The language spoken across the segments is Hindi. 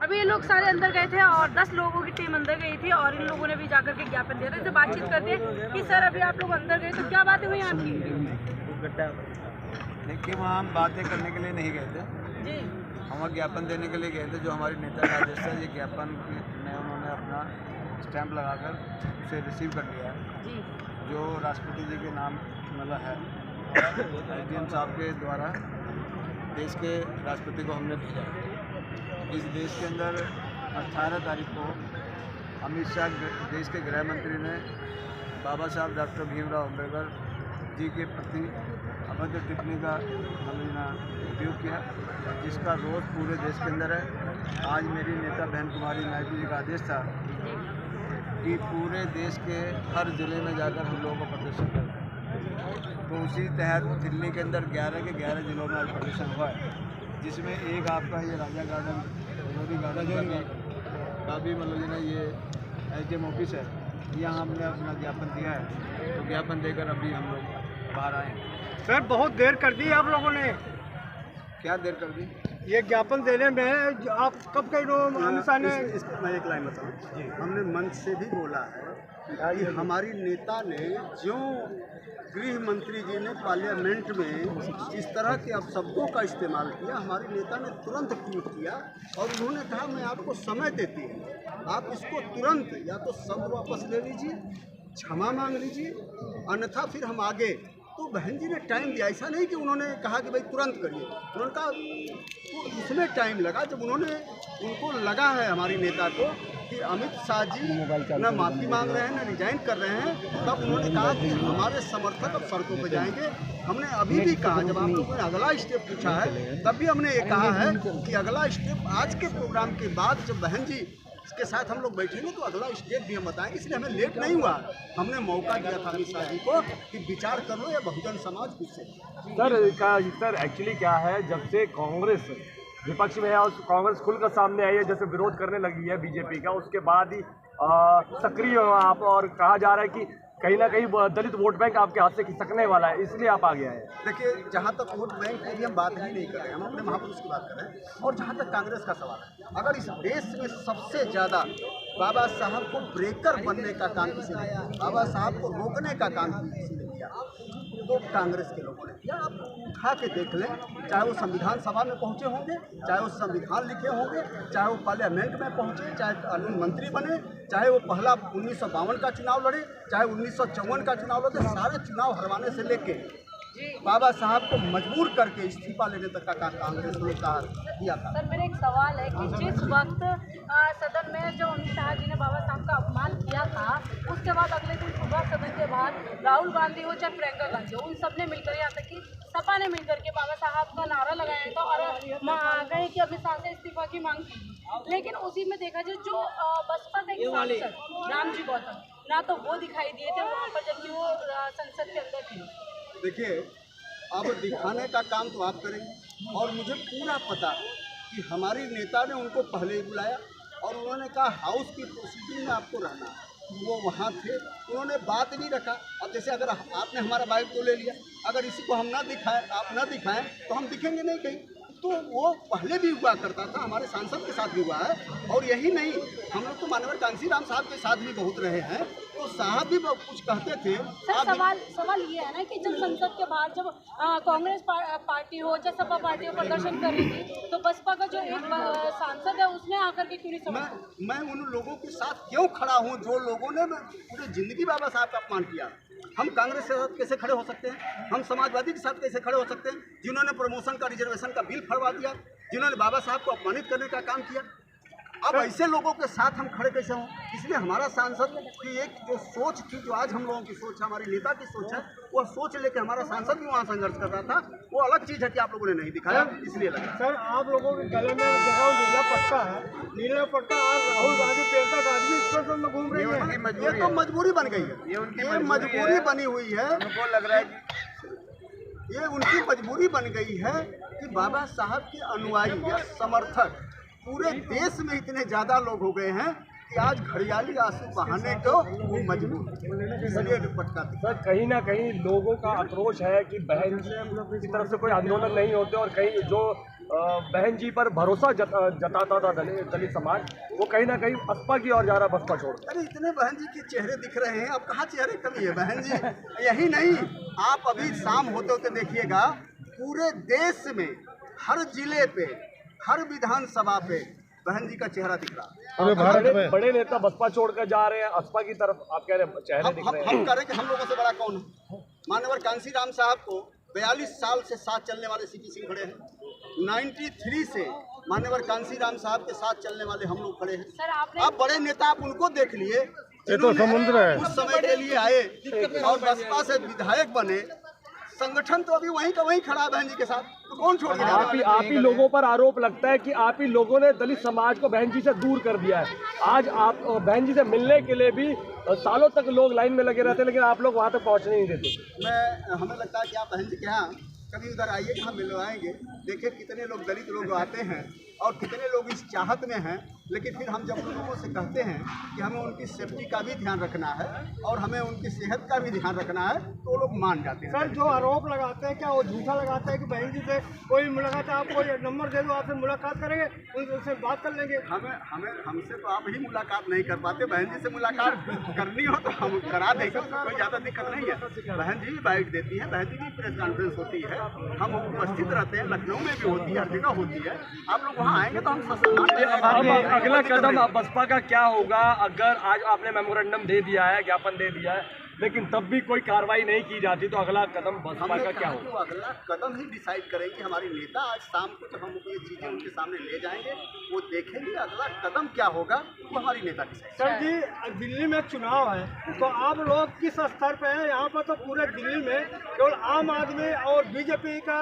अभी ये लोग सारे अंदर गए थे और 10 लोगों की टीम अंदर गई थी और इन लोगों ने भी जाकर के ज्ञापन दिया था। इनसे बातचीत करते हैं कि सर अभी आप लोग अंदर गए तो क्या बातें हुई आपकी? देखिए, वहाँ हम बातें करने के लिए नहीं गए थे जी। हम ज्ञापन देने के लिए गए थे। जो हमारे नेता का आदेश था, ये ज्ञापन में उन्होंने अपना स्टैंप लगाकर उसे रिसीव कर लिया है जी। जो राष्ट्रपति जी के नाम मतलब है SDM साहब के द्वारा देश के राष्ट्रपति को हमने भेजा है। इस देश के अंदर 18 तारीख को अमित शाह देश के गृह मंत्री ने बाबा साहब डॉक्टर भीमराव अम्बेडकर जी के प्रति अभद्र टिप्पणी का उपयोग किया, जिसका रोष पूरे देश के अंदर है। आज मेरी नेता बहन कुमारी नायडू जी का आदेश था कि पूरे देश के हर ज़िले में जाकर हम लोगों को प्रदर्शन करना है। तो उसी तहत दिल्ली के अंदर 11 के 11 ज़िलों में आज प्रदर्शन हुआ है, जिसमें एक आपका ये राजा गार्डन रजौरी गार्डन का भी मतलब ये SDM ऑफिस है। यहाँ हमने अपना ज्ञापन दिया है, तो ज्ञापन देकर अभी हम लोग बाहर आए। सर बहुत देर कर दी आप लोगों ने। क्या देर कर दी? ये ज्ञापन देने में आप कब कह रहे हो? अमित शाह ने मैं एक लाइन बताऊँ, हमने मंच से भी बोला है कि हमारी नेता ने जो गृह मंत्री जी ने पार्लियामेंट में इस तरह के अपशब्दों का इस्तेमाल किया, हमारे नेता ने तुरंत ट्वीट किया और उन्होंने कहा मैं आपको समय देती हूँ, आप इसको तुरंत या तो शब्द वापस ले लीजिए, क्षमा मांग लीजिए, अन्यथा फिर हम आगे। तो बहन जी ने टाइम दिया, ऐसा नहीं कि उन्होंने कहा कि भाई तुरंत करिए। उन्होंने कहा तो इसमें टाइम लगा। जब उनको लगा है हमारी नेता को कि अमित शाह जी न माफ़ी मांग रहे हैं न रिजाइन कर रहे हैं, तब उन्होंने कहा कि हमारे समर्थक अब सड़कों पर जाएंगे। हमने अभी भी कहा, जब आप लोगों ने अगला स्टेप पूछा है तब भी हमने ये कहा है कि अगला स्टेप आज के प्रोग्राम के बाद जब बहन जी के साथ हम लोग बैठेंगे तो अगला स्टेप भी हम बताएंगे। इसलिए हमें लेट नहीं हुआ, हमने मौका दिया था अमित शाह जी को कि विचार कर लो या बहुजन समाज कुछ से। सर एक्चुअली क्या है, जब से कांग्रेस विपक्ष में है और कांग्रेस खुलकर सामने आई है, जैसे विरोध करने लगी है बीजेपी का, उसके बाद ही सक्रिय आप और कहा जा रहा है कि कहीं ना कहीं दलित वोट बैंक आपके हाथ से खिसकने वाला है, इसलिए आप आ गया है। देखिए, जहाँ तक वोट बैंक की भी हम बात ही नहीं कर रहे हैं, हम अपने महापुरुष की बात कर रहे हैं। और जहाँ तक कांग्रेस का सवाल है, अगर इस देश में सबसे ज़्यादा बाबा साहब को ब्रेकर बनने का काम किसी ने किया, बाबा साहब को रोकने का काम किसी ने किया, तो कांग्रेस के लोगों ने किया। आप उठा के देख लें, चाहे वो संविधान सभा में पहुँचे होंगे, चाहे वो संविधान लिखे होंगे, चाहे वो पार्लियामेंट में पहुँचे, चाहे कानून मंत्री बने, चाहे वो पहला 1952 का चुनाव लड़े, चाहे 1954 का चुनाव लड़े, सारे चुनाव हरवाने से लेके बाबा साहब को मजबूर करके इस्तीफा लेने तक का कांग्रेस ने किया था। सर मेरा एक सवाल है कि जिस वक्त सदन में जो अमित शाह जी ने बाबा साहब का अपमान किया था, उसके बाद अगले दिन सुबह सदन के बाद राहुल गांधी हो चाहे प्रियंका गांधी हो, उन सब ने मिलकर, यहाँ तक कि सपा ने मिलकर के बाबा साहब का नारा लगाया था और कहे कि अमित शाह से इस्तीफा की मांग की। लेकिन उसी में देखा जाए जो बसपा के सांसद रामजी गौतम, ना तो वो दिखाई दिए थे वहाँ पर जबकि वो संसद के अंदर थे। देखिए, अब दिखाने का काम तो आप करेंगे और मुझे पूरा पता कि हमारी नेता ने उनको पहले ही बुलाया और उन्होंने कहा हाउस की प्रोसीडिंग में आपको रहना है। वो वहाँ थे, उन्होंने बात भी रखा। अब जैसे अगर आपने हमारा बाइक तो ले लिया, अगर इसी को हम ना दिखाएं, आप ना दिखाएं तो हम दिखेंगे नहीं कहीं। तो वो पहले भी हुआ करता था, हमारे सांसद के साथ भी हुआ है। और यही नहीं, हम लोग तो माननीय कांशीराम साहब के साथ भी बहुत रहे हैं, तो साहब भी कुछ कहते थे। सर सवाल ये है ना कि जब संसद के बाहर जब कांग्रेस पार्टी हो चाहे सपा पार्टी हो प्रदर्शन कर रही थी, तो बसपा का जो एक सांसद है उसने आकर के क्यों नहीं समझा? मैं उन लोगों के साथ क्यों खड़ा हूँ जो लोगों ने पूरी जिंदगी बाबा साहब का अपमान किया। हम कांग्रेस के साथ कैसे खड़े हो सकते हैं? हम समाजवादी के साथ कैसे खड़े हो सकते हैं, जिन्होंने प्रमोशन का रिजर्वेशन का बिल फड़वा दिया, जिन्होंने बाबा साहब को अपमानित करने का काम किया। अब ऐसे लोगों के साथ हम खड़े कैसे हों? इसलिए हमारा सांसद की एक जो सोच थी, जो आज हम लोगों की सोच है, हमारी नेता की सोच है, वो सोच लेके हमारा सांसद भी वहाँ संघर्ष कर रहा था। वो अलग चीज़ है कि आप लोगों ने नहीं दिखाया, इसलिए लगा। सर आप लोगों के गले में देखा नीला पट्टा है, नीला पट्टा आज राहुल गांधी प्रियंका गांधी इस पर में घूम रही है। ये तो मजबूरी बन गई है, ये मजबूरी बनी हुई है। उनको लग रहा है कि ये उनकी मजबूरी बन गई है कि बाबा साहब के अनुयायी या समर्थक पूरे देश में इतने ज़्यादा लोग हो गए हैं कि आज घड़ियाली आंसू बहाने को वो मजबूर, इसलिए दुपट्टा। सर कहीं ना कहीं लोगों का अप्रोच है कि बहन की तरफ से कोई आंदोलन नहीं होते और कहीं जो बहन जी पर भरोसा जताता था दलित समाज, वो कहीं ना कहीं बसपा की ओर जा रहा, बसपा छोड़। अरे इतने बहन जी के चेहरे दिख रहे हैं, अब कहाँ चेहरे कमी है बहन जी? यही नहीं, आप अभी शाम होते होते देखिएगा पूरे देश में हर जिले पे, हर विधानसभा पे बहन जी का चेहरा दिख रहा है। बड़े नेता बसपा छोड़कर जा रहे हैं बसपा की तरफ, आप कह रहे हैं चेहरे दिख रहे हैं। हम कह रहे हैं कि हम लोगों से बड़ा कौन है? माननीय कांसी राम साहब को 42 साल से साथ चलने वाले सीपी सिंह खड़े हैं। 93 से मान्यवर कांसी राम साहब के साथ चलने वाले हम लोग खड़े हैं। आप बड़े नेता, आप उनको देख लिए, ये तो समुद्र है। उस समय के लिए आए और बसपा से विधायक बने, संगठन तो अभी वहीं का वहीं खड़ा है बहन जी के साथ, तो कौन छोड़ के जाएगा? आप ही लोगों पर आरोप लगता है कि आप ही लोगों ने दलित समाज को बहन जी से दूर कर दिया है। आज आप बहन जी से मिलने के लिए भी सालों तक लोग लाइन में लगे रहते हैं, लेकिन आप लोग वहाँ तक पहुँचने नहीं देते। हमें लगता है कि आप बहन जी के यहाँ कभी उधर आइए, हम मिलवाएंगे। देखिए कितने लोग दलित लोग आते हैं और कितने लोग इस चाहत में हैं, लेकिन फिर हम जब लोगों से कहते हैं कि हमें उनकी सेफ्टी का भी ध्यान रखना है और हमें उनकी सेहत का भी ध्यान रखना है, तो वो लोग मान जाते हैं। सर जो आरोप लगाते हैं, क्या वो झूठा लगाता है कि बहन जी से कोई मुलाकात, आप कोई नंबर दे दो, आपसे मुलाकात करेंगे, उनसे बात कर लेंगे? हमसे तो आप ही मुलाकात नहीं कर पाते, बहन जी से मुलाकात करनी हो तो हम करा देंगे, कोई ज़्यादा दिक्कत नहीं है। बहन जी बाइट देती है, बहन जी की प्रेस कॉन्फ्रेंस होती है, हम उपस्थित रहते हैं, लखनऊ में भी होती है, हर जगह होती है। आप लोग वहाँ आएंगे तो हम अगला कदम बसपा का क्या होगा? अगर आज आपने मेमोरेंडम दे दिया है, ज्ञापन दे दिया है, लेकिन तब भी कोई कार्रवाई नहीं की जाती, तो अगला कदम बसपा का क्या होगा? तो अगला कदम ही डिसाइड करेंगे हमारे नेता। आज शाम को जब हम ये चीज़ें उनके सामने ले जाएंगे, वो देखेंगे अगला कदम क्या होगा, वो हमारी नेता डिसाइड। सर जी दिल्ली में चुनाव है, तो आप लोग किस स्तर पे हैं? यहाँ पर तो पूरे दिल्ली में केवल आम आदमी और बीजेपी का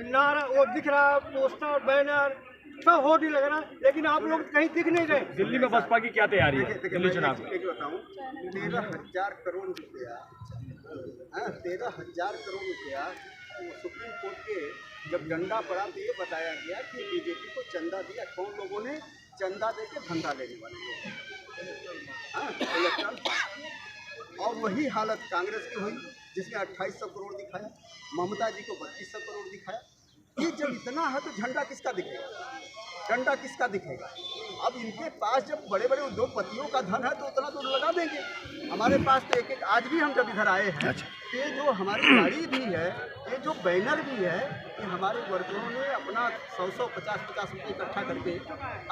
नारा वो दिख रहा, पोस्टर बैनर सब होट ही लग रहा, लेकिन आप लोग कहीं दिख नहीं रहे। दिल्ली में बसपा की क्या तैयारी है दिल्ली चुनाव में? बताऊँ, 13,000 करोड़ रुपया 13,000 करोड़ रुपया सुप्रीम कोर्ट के जब डंडा पड़ा तो ये बताया गया कि बीजेपी को चंदा दिया। कौन लोगों ने? चंदा दे के धंधा लेने वाले लोग, इलेक्शन। और वही हालत कांग्रेस की हुई, जिसमें 2800 करोड़ दिखाया, ममता जी को 3200 करोड़ दिखाया। ये जब इतना है तो झंडा किसका दिखेगा? डंडा किसका दिखेगा? अब इनके पास जब बड़े बड़े उद्योगपतियों का धन है तो उतना तो लगा देंगे। हमारे पास तो एक आज भी हम जब इधर आए हैं, ये जो हमारी गाड़ी भी है, ये जो बैनर भी है, ये हमारे वर्करों ने अपना 100 50 रुपये इकट्ठा करके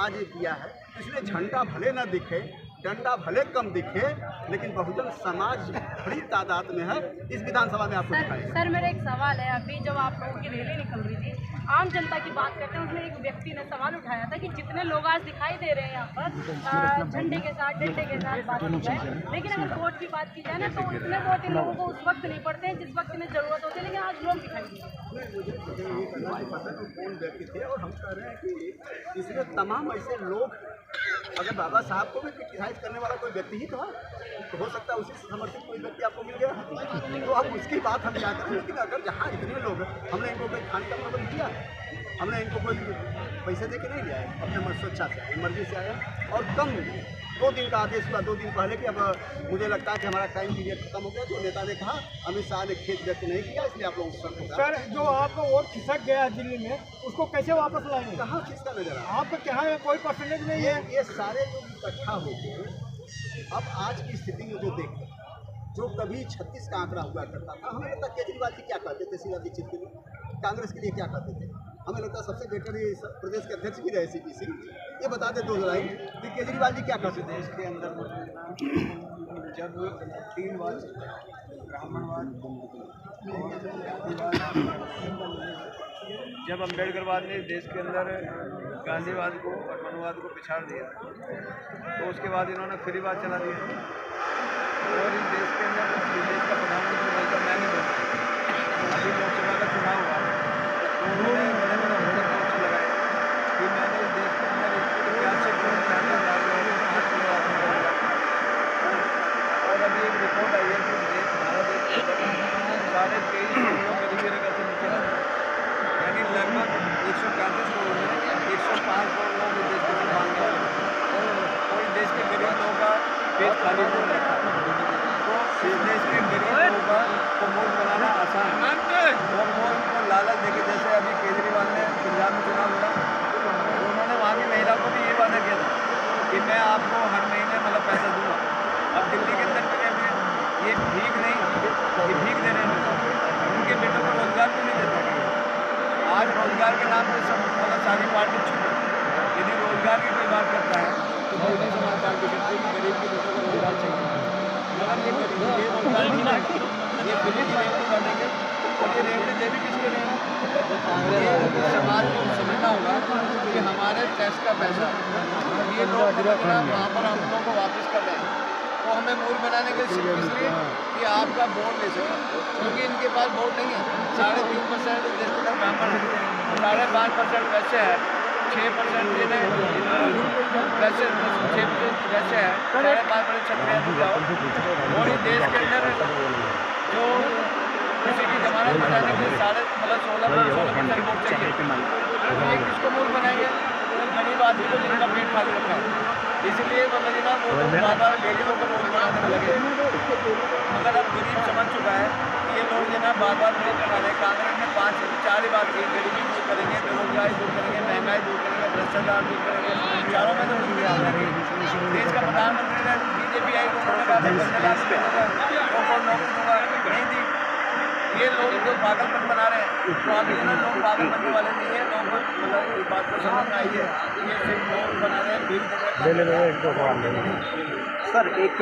आज ये किया है। इसलिए झंडा भले न दिखे, डंडा भले कम दिखे, लेकिन बहुजन समाज बड़ी तादाद में है इस विधानसभा में। आपको दिखाएगा। सर मेरा एक सवाल है, अभी जब आप लोगों की रैली निकल रही थी, आम जनता की बात करते हैं, उसमें एक व्यक्ति ने सवाल उठाया था कि जितने लोग आज दिखाई दे रहे हैं यहाँ पर झंडे के साथ, डंडे के साथ बात की जाए, लेकिन अगर वोट की बात की जाए ना, तो इतने वोट इन लोगों को उस वक्त नहीं पड़ते हैं जिस वक्त इन्हें जरूरत होती है, लेकिन आज लोग दिखाई दे रहे हैं। मुझे पता है कौन व्यक्ति थे, और हम कह रहे हैं कि इसमें तमाम ऐसे लोग, अगर बाबा साहब को भी क्रिटिसाइज करने वाला कोई व्यक्ति ही था, तो हो सकता है उसी से समर्थित कोई व्यक्ति आपको मिल गया, तो अब उसकी बात हम क्या करें। लेकिन अगर जहाँ इतने लोग हैं, हमने इनको कोई खाने का प्रबंध किया, हमने इनको कोई पैसे दे के नहीं लिया है, अपने मन स्वेच्छा से मर्जी से आया। और कम 2 दिन का आदेश हुआ 2 दिन पहले कि अब मुझे लगता है कि हमारा टाइम पीरियड खत्म हो गया। तो नेता ने कहा, अमित शाह ने खेत व्यक्त नहीं किया, इसलिए आप लोग सर जो आपका वोट खिसक गया दिल्ली में, उसको कैसे वापस लाएंगे? कहाँ खिसका नजर आ? आपका क्या है, कोई परसेंटेज नहीं है? ये सारे लोग इकट्ठा हो गए। अब आज की स्थिति में जो देखते, जो कभी 36 का आंकड़ा हुआ करता था, हमें लगता है केजरीवाल जी क्या कहते थे, शीला दीक्षित के लिए, कांग्रेस के लिए क्या कहते थे, हमें लगता है सबसे बेटर ये प्रदेश के अध्यक्ष भी रहे सीपी सिंह। ये बता दे 2 जुलाई कि केजरीवाल जी क्या कहते थे। देश के अंदर जब 3 बार ब्राह्मणवाद, जब अम्बेडकरवाद ने देश के अंदर गांधीवाद को और मनुवाद को पिछाड़ दिया, तो उसके बाद इन्होंने फ्रीवाद चला दिया। और इस देश के अंदर देश का प्रधानमंत्री बनकर मैं नहीं बनता। अभी लोकसभा का चुनाव हुआ, तो उन्होंने बड़े बड़े होकर लगाए कि मैंने इस देश के अंदर 81 करोड़ 40,000 लोगों को 8 करोड़ आसन दिया। और अभी एक रिपोर्ट आई है कि भारत देश के अंदर 23.5 करोड़ गरीबी रेखा से नीचे है, यानी लगभग 135 करोड़ में 105 करोड़ लोग इस देश के मांगने वाले हैं। और कोई देश के गरीब लोगों का पेट खाली नहीं रखा, तो इस देश के गरीब लोगों को वोट बनाना आसान है। और वोट को लालच देके, जैसे अभी केजरीवाल ने पंजाब में चुनाव लड़ा, मैं आपको हर महीने मतलब पैसा दूँगा। अब दिल्ली के अंदर में ये भीख नहीं, ये भीख दे रहे हैं, उनके बेटों को रोजगार क्यों नहीं देते? आज रोजगार के नाम पर सब मतलब सारी पार्टी चुप है। यदि रोजगार की कोई बात करता है तो बहुजन समाज पार्टी कहती है कि गरीब के बेटों को रोजगार चाहिए, मगर ये रोजगार नहीं ना, ये फ्री की रेवड़ी बांटेंगे। और ये रेवड़ी देवी किसके लिए है? ये समाज को समझना होगा कि हमारे टैक्स का पैसा ये लोग वहाँ पर हम लोगों को वापस कर रहे हैं। तो हमें मूल बनाने के इसलिए कि आपका वोट ले सकें, क्योंकि इनके पास वोट नहीं है। 3.5% देश के अंदर ब्राह्मण है, 5.5% वैसे है, 6% वैसे, 6% वैसे है, 5.5% क्षत्रिय जाओ। और इस देश के अंदर जो किसी की जमानत बनाने के लिए 16% वोट चाहिए, ये किसको मूल बनाएंगे? गरीब आदमी को जिनका पेट खाली रखा है, इसलिए मतलब ना वो बार गरीबों को वोट बनाने में लगे। मगर अब गरीब समझ चुका है कि ये लोग जो ना बार वोट बना रहे। कांग्रेस ने 4 ही बात की, गरीबी दूर करेंगे, बेरोजगारी दूर करेंगे, महंगाई दूर करेंगे, भ्रष्टाचार दूर करेंगे। चारों में तो देश का प्रधानमंत्री ने बीजेपी आई तो उन्होंने कहा 15 लाख को नौकरी दूंगा, नहीं दी। ये लोग जो पागलपन बना रहे हैं, तो अभी ना लोग पागल बनने वाले नहीं है। लोग मतलब इस बात को समझ में आई है, ये सिर्फ लोग बना रहे हैं, भीड़ सर, एक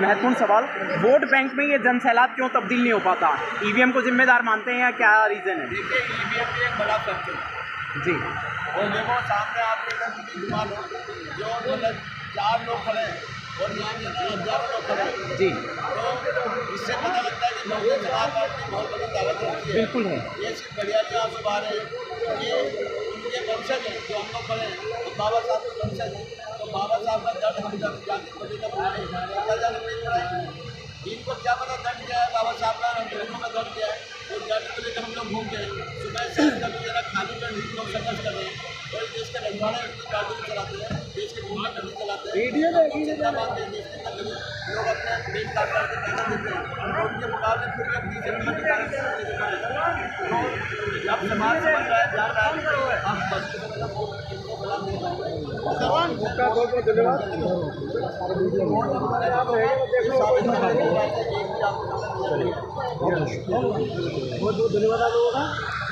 महत्वपूर्ण सवाल, वोट बैंक में ये जनसैलाब क्यों तब्दील नहीं हो पाता? ईवीएम को जिम्मेदार मानते हैं या क्या रीज़न है? देखिए, ईवीएम भी एक बड़ा फैक्टर है जी। और देखो सामने आपके इधर दुकान हो जो मतलब 4 लोग खड़े हैं और यहाँ के 1000 लोग खड़े हैं जी, तो इससे पता लगता है कि बहुजन समाज पार्टी बहुत बड़ी ताकत रखती है। बिल्कुल है। ये सिर्फ बढ़िया जो आपसे बाहर है, ये उनके वंशज हैं जो हम लोग खड़े हैं, तो बाबा साहब के वंशज हैं। तो बाबा साहब का दर्द हम जाति बड़ी तक बनाए, इनको क्या पता दर्द क्या है बाबा साहब का, अंग्रेजों का दर्द क्या है। वो दर्द को लेकर हम लोग घूमते हैं, सुबह से जरा खाली पर लोग संघर्ष कर रहे हैं और देश के रखवाले गाड़ी में चलाते हैं, देश के घूमने नहीं चलाते हैं। लोग अपने देश का करके पैसा देते हैं और उनके मुकाबले फिर भी अपनी जब समाज समझ रहा है जा रहा है, हम बस इनको बड़ा बहुत बहुत धन्यवाद आप लोगों का।